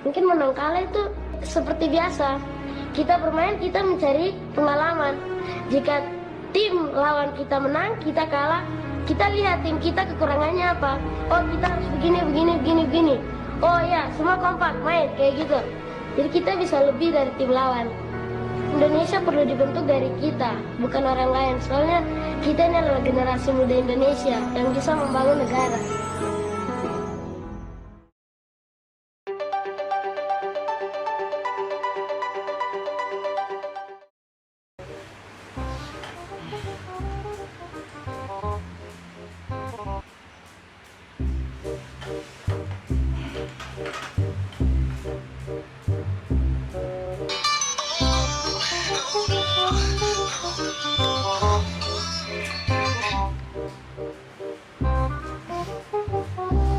Mungkin menang kalah itu seperti biasa. Kita bermain, kita mencari pengalaman. Jika tim lawan kita menang, kita kalah, kita lihat tim kita kekurangannya apa. Oh, kita harus begini, begini, begini, begini. Oh ya, semua kompak main kayak gitu. Jadi kita bisa lebih dari tim lawan. Indonesia perlu dibentuk dari kita, bukan orang lain. Soalnya kita ini adalah generasi muda Indonesia yang bisa membangun negara.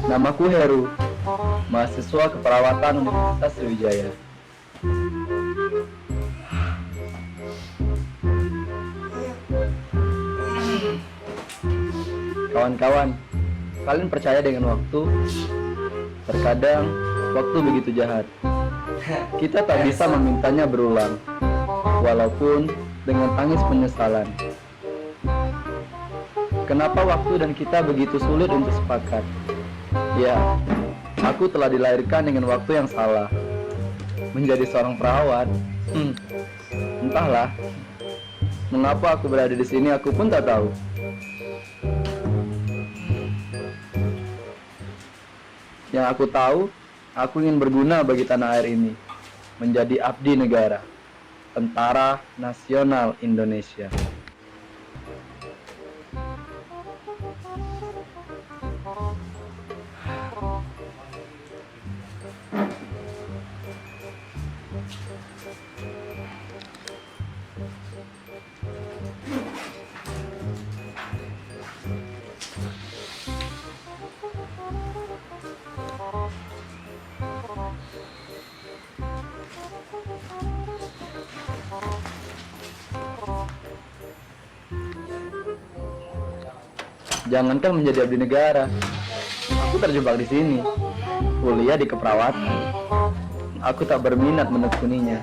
Namaku Heru, mahasiswa keperawatan Universitas Sriwijaya. Kawan-kawan, kalian percaya dengan waktu? Terkadang, waktu begitu jahat. Kita tak bisa memintanya berulang, walaupun dengan tangis penyesalan. Kenapa waktu dan kita begitu sulit untuk sepakat? Ya, aku telah dilahirkan dengan waktu yang salah. Menjadi seorang perawat, entahlah. Mengapa aku berada di sini, aku pun tak tahu. Yang aku tahu, aku ingin berguna bagi tanah air ini, menjadi abdi negara, Tentara Nasional Indonesia. Jangankan menjadi abdi negara, aku terjebak di sini. Kuliah di keperawatan. Aku tak berminat menekuninya.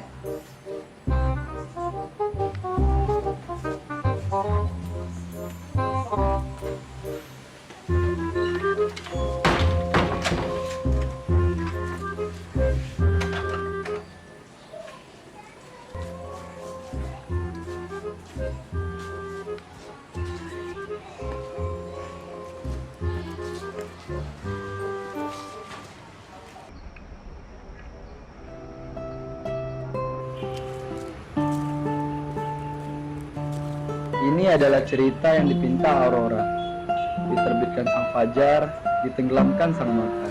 Ini adalah cerita yang dipinta Aurora, diterbitkan sang fajar, ditenggelamkan sang mata.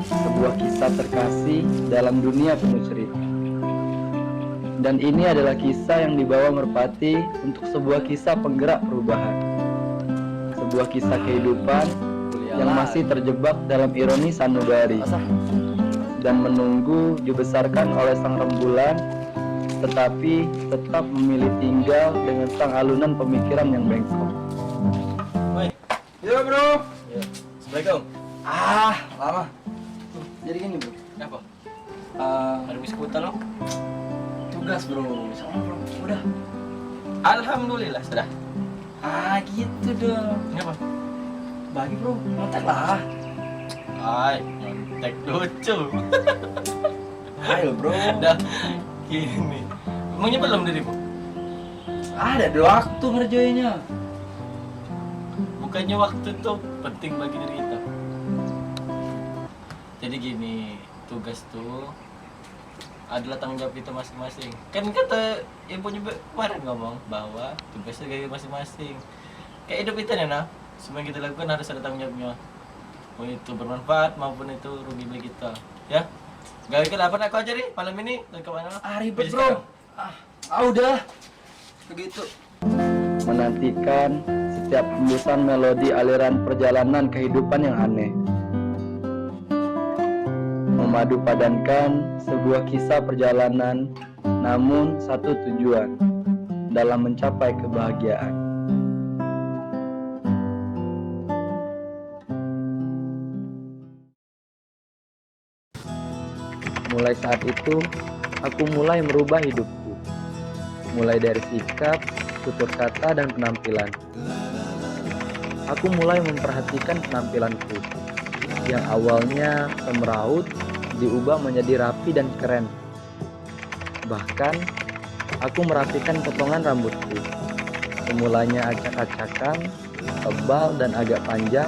Sebuah kisah terkasih dalam dunia penuh cerita. Dan ini adalah kisah yang dibawa merpati untuk sebuah kisah penggerak perubahan. Sebuah kisah kehidupan yang masih terjebak dalam ironi sanubari dan menunggu dibesarkan oleh sang rembulan, tetapi tetap memilih tinggal dengan sang alunan pemikiran yang bengkok. Woi, yo bro. Ya. Assalamualaikum. Lama. Jadi gini bro. Kenapa? Ada biskuitan lo? Tugas bro, sama bro. Udah. Alhamdulillah sudah. Gitu dong. Kenapa? Bagi bro, nonton lah. Ay, nyontek lucu. Ayo bro. Dah gini. Emangnya belum dirimu? Ada waktu ngerjainnya. Bukannya waktu itu penting bagi diri kita. Jadi gini, tugas tuh adalah tanggung jawab kita masing-masing. Kan kata yang punya kemarin ngomong bahwa tugasnya dari masing-masing. Kayak hidup kita nih, nah. Semua yang kita lakukan harus ada tanggung jawabnya. Mau itu bermanfaat maupun itu rugi bagi kita. Ya? Gak ikut apa aku ajari malam ini dan kemana? Ribet bro. Udah. Begitu. Menantikan setiap hembusan melodi aliran perjalanan kehidupan yang aneh. Memadu padankan sebuah kisah perjalanan, namun satu tujuan dalam mencapai kebahagiaan. Mulai saat itu, aku mulai merubah hidupku. Mulai dari sikap, tutur kata, dan penampilan. Aku mulai memperhatikan penampilanku. Yang awalnya semeraut, diubah menjadi rapi dan keren. Bahkan, aku merapikan potongan rambutku. Semulanya acak-acakan, tebal dan agak panjang,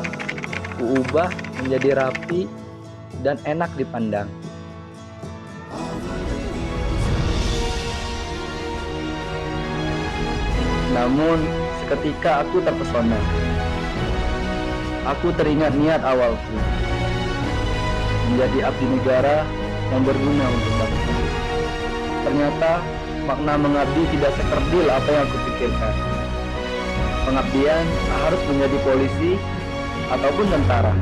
kuubah menjadi rapi dan enak dipandang. Namun, seketika aku terpesona. Aku teringat niat awalku, menjadi abdi negara yang berguna untuk bangsa. Ternyata, makna mengabdi tidak sekerdil apa yang aku pikirkan. Pengabdian harus menjadi polisi ataupun tentara.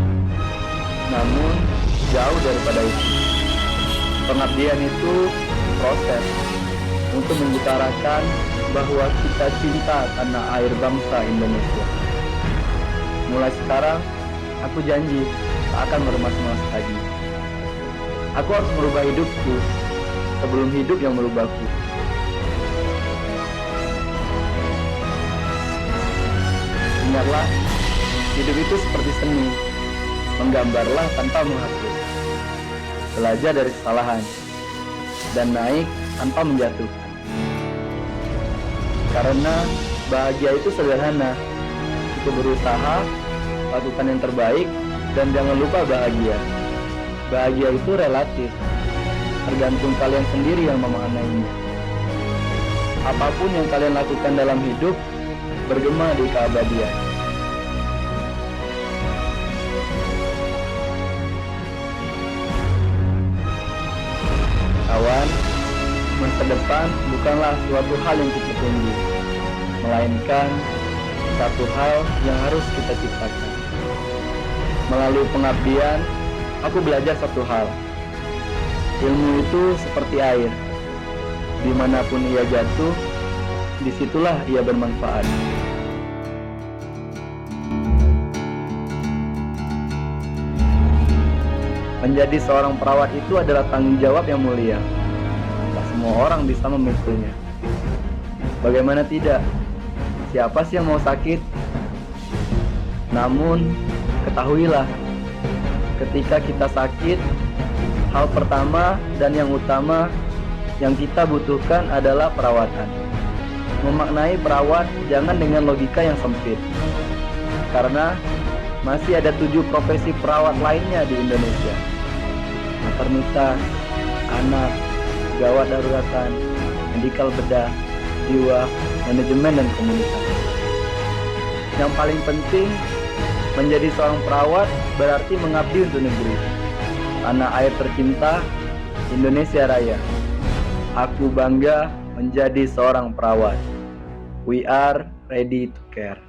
Namun, jauh daripada itu. Pengabdian itu proses untuk mengutarakan bahwa kita cinta tanah air bangsa Indonesia. Mulai sekarang, aku janji tak akan bermas-mas lagi. Aku harus merubah hidupku sebelum hidup yang merubahku. Ingatlah, hidup itu seperti seni. Menggambarlah tanpa menghapus. Belajar dari kesalahan dan naik tanpa menjatuhkan. Karena bahagia itu sederhana. Kita berusaha, lakukan yang terbaik, dan jangan lupa bahagia. Bahagia itu relatif, tergantung kalian sendiri yang memaknainya. Apapun yang kalian lakukan dalam hidup, bergema di keabadian. Kawan, masa depan bukanlah suatu hal yang kita tunggu, melainkan satu hal yang harus kita ciptakan. Melalui pengabdian, aku belajar satu hal. Ilmu itu seperti air. Dimanapun ia jatuh, disitulah ia bermanfaat. Menjadi seorang perawat itu adalah tanggung jawab yang mulia. Tak semua orang bisa memikulnya. Bagaimana tidak? Siapa sih yang mau sakit? Namun, ketahuilah, ketika kita sakit, hal pertama dan yang utama yang kita butuhkan adalah perawatan. Memaknai perawat jangan dengan logika yang sempit. Karena masih ada 7 profesi perawat lainnya di Indonesia. Maternitas, anak, gawat daruratan, medikal bedah, jiwa, manajemen, dan komunikasi. Yang paling penting, menjadi seorang perawat berarti mengabdi untuk negeri. Tanah air tercinta, Indonesia Raya. Aku bangga menjadi seorang perawat. We are ready to care.